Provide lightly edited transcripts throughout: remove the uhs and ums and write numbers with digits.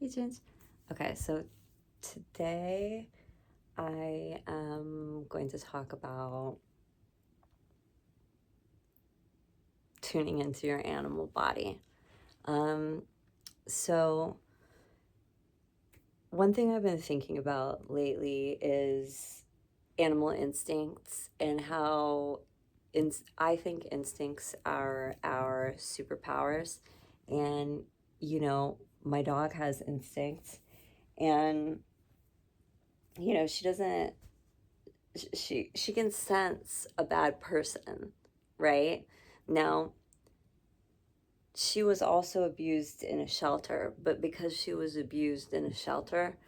Agents. Okay, so today I am going to talk about tuning into your animal body. So one thing I've been thinking about lately is animal instincts and how I think instincts are our superpowers. And, my dog has instincts, and, she doesn't she can sense a bad person, right? Now, she was also abused in a shelter, but because she was abused in a shelter,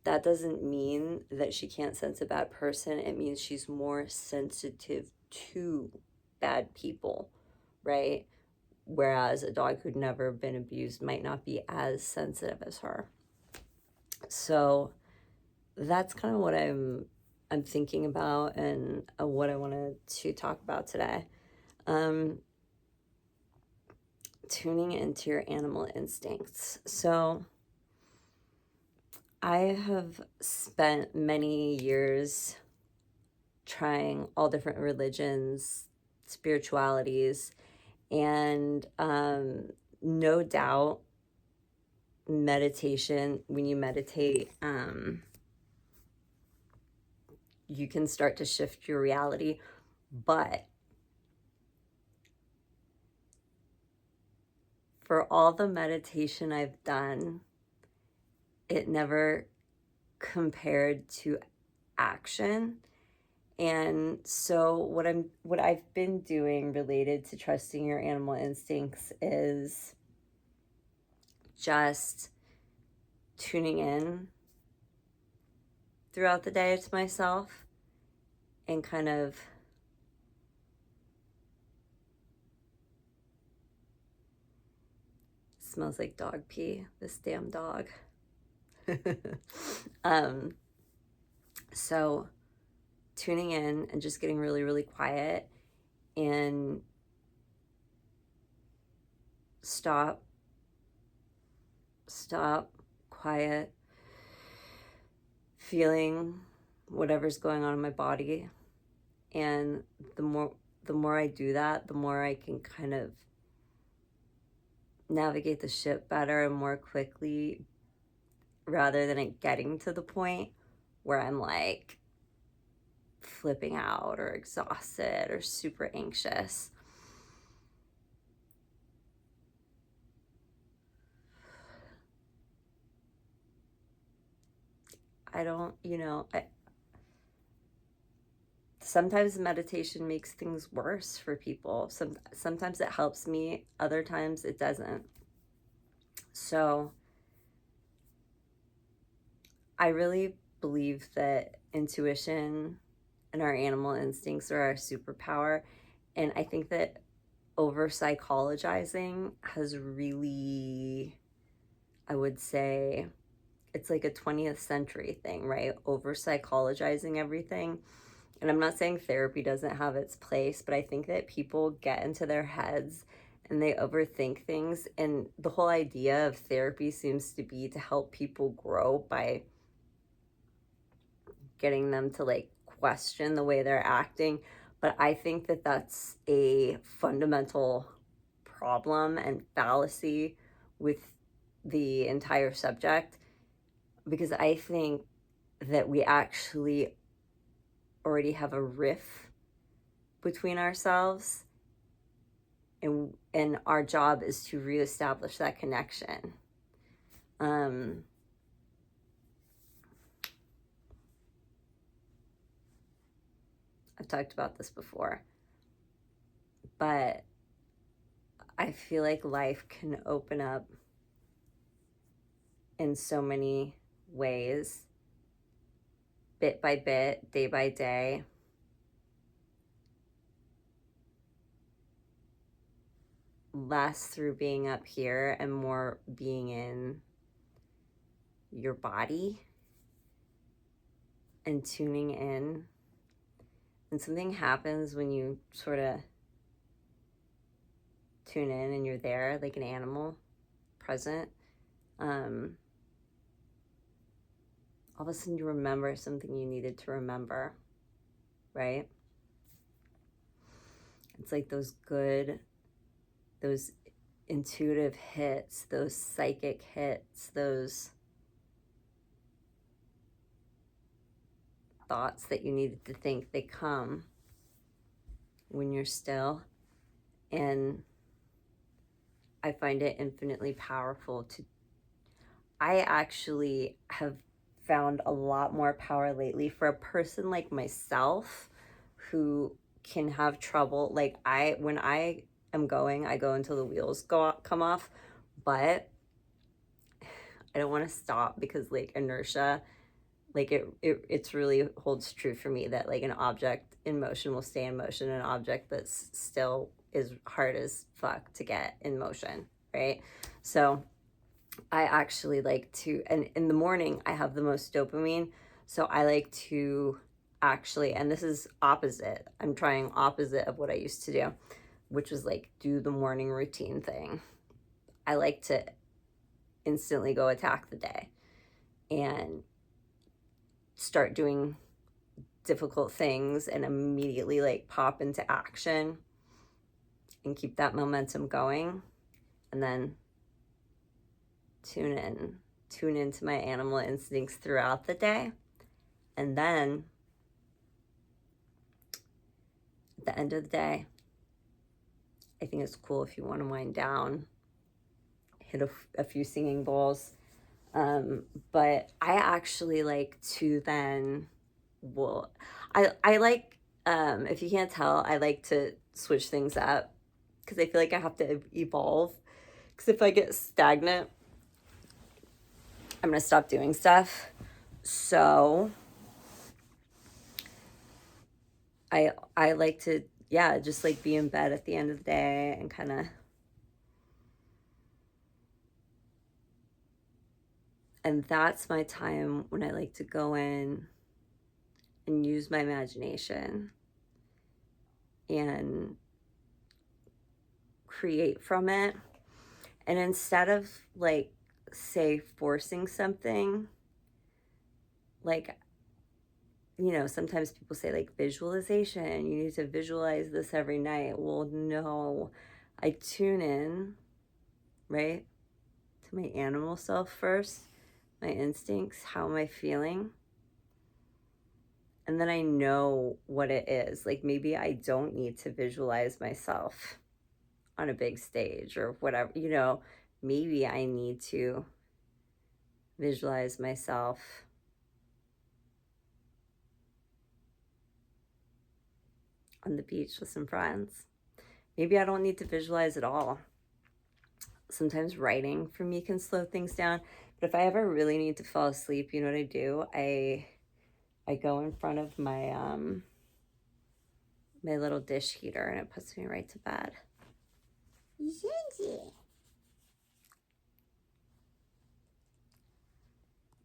that doesn't mean that she can't sense a bad person. It means she's more sensitive to bad people, right? Whereas a dog who'd never been abused might not be as sensitive as her. So that's kind of what I'm thinking about, and what I wanted to talk about today. Um, Tuning into your animal instincts. So I have spent many years trying all different religions, spiritualities, and no doubt meditation, when you meditate, you can start to shift your reality. But for all the meditation I've done, it never compared to action. And so what I've been doing related to trusting your animal instincts is just tuning in throughout the day to myself, and kind of smells like dog pee, this damn dog. um so tuning in and just getting really, really quiet, and stop, quiet, feeling whatever's going on in my body. And the more I do that, the more I can kind of navigate the ship better and more quickly, rather than it getting to the point where I'm like flipping out or exhausted or super anxious. I don't, sometimes meditation makes things worse for people. Sometimes it helps me, other times it doesn't. So I really believe that intuition and our animal instincts are our superpower. And I think that over psychologizing has really, I would say, it's like a 20th century thing, right? Over psychologizing everything. And I'm not saying therapy doesn't have its place, but I think that people get into their heads and they overthink things. And the whole idea of therapy seems to be to help people grow by getting them to like question the way they're acting. But I think that that's a fundamental problem and fallacy with the entire subject, because I think that we actually already have a rift between ourselves, and our job is to reestablish that connection. I've talked about this before, but I feel like life can open up in so many ways, bit by bit, day by day. Less through being up here and more being in your body and tuning in. And something happens when you sort of tune in and you're there, like an animal present. all of a sudden you remember something you needed to remember, right? It's like those intuitive hits, those psychic hits, those thoughts that you needed to think, they come when you're still. And I find it infinitely powerful I actually have found a lot more power lately for a person like myself who can have trouble. Like when I am going, I go until the wheels come off, but I don't want to stop because like inertia, like it's really holds true for me that like an object in motion will stay in motion. An object that's still is hard as fuck to get in motion, right? So I actually like to, and in the morning I have the most dopamine, so I like to actually, and this is opposite, I'm trying opposite of what I used to do, which was like do the morning routine thing. I like to instantly go attack the day and start doing difficult things and immediately like pop into action and keep that momentum going, and then tune into my animal instincts throughout the day. And then at the end of the day, I think it's cool if you want to wind down, hit a few singing bowls. But I actually like to then, well, I like, if you can't tell, I like to switch things up because I feel like I have to evolve. Because if I get stagnant, I'm going to stop doing stuff. So I like to, yeah, just like be in bed at the end of the day and kind of, and that's my time when I like to go in and use my imagination and create from it. And instead of like, say, forcing something, like, you know, sometimes people say like visualization, you need to visualize this every night. Well, no, I tune in, right, to my animal self first, my instincts, how am I feeling? And then I know what it is. Like maybe I don't need to visualize myself on a big stage or whatever, you know, maybe I need to visualize myself on the beach with some friends. Maybe I don't need to visualize at all. Sometimes writing for me can slow things down, but if I ever really need to fall asleep, you know what I do? I go in front of my my little dish heater and it puts me right to bed.